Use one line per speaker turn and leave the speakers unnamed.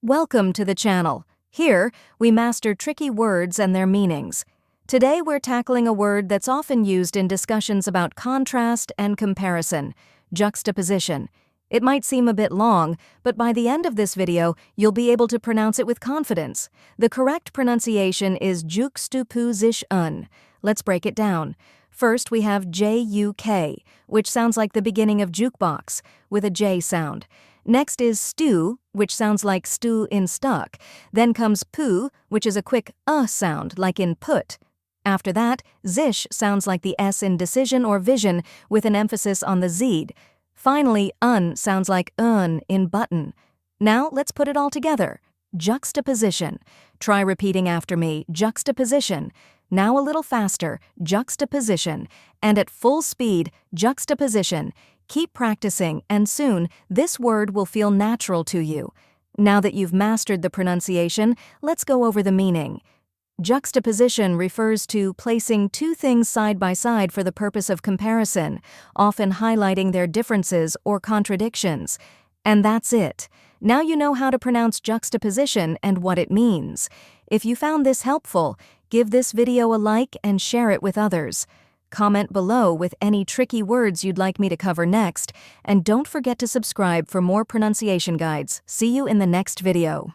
Welcome to the channel. Here, we master tricky words and their meanings. Today we're tackling a word that's often used in discussions about contrast and comparison, juxtaposition. It might seem a bit long, but by the end of this video, you'll be able to pronounce it with confidence. The correct pronunciation is juxtaposition. Let's break it down. First, we have J-U-K, which sounds like the beginning of jukebox, with a J sound. Next is stew, which sounds like stew in stuck. Then comes poo, which is a quick sound, like in put. After that, zish sounds like the S in decision or vision, with an emphasis on the Z. Finally, sounds like in button. Now, let's put it all together. Juxtaposition. Try repeating after me, juxtaposition. Now a little faster, juxtaposition. And at full speed, juxtaposition. Keep practicing, and soon, this word will feel natural to you. Now that you've mastered the pronunciation, let's go over the meaning. Juxtaposition refers to placing two things side by side for the purpose of comparison, often highlighting their differences or contradictions. And that's it. Now you know how to pronounce juxtaposition and what it means. If you found this helpful, give this video a like and share it with others. Comment below with any tricky words you'd like me to cover next, and don't forget to subscribe for more pronunciation guides. See you in the next video.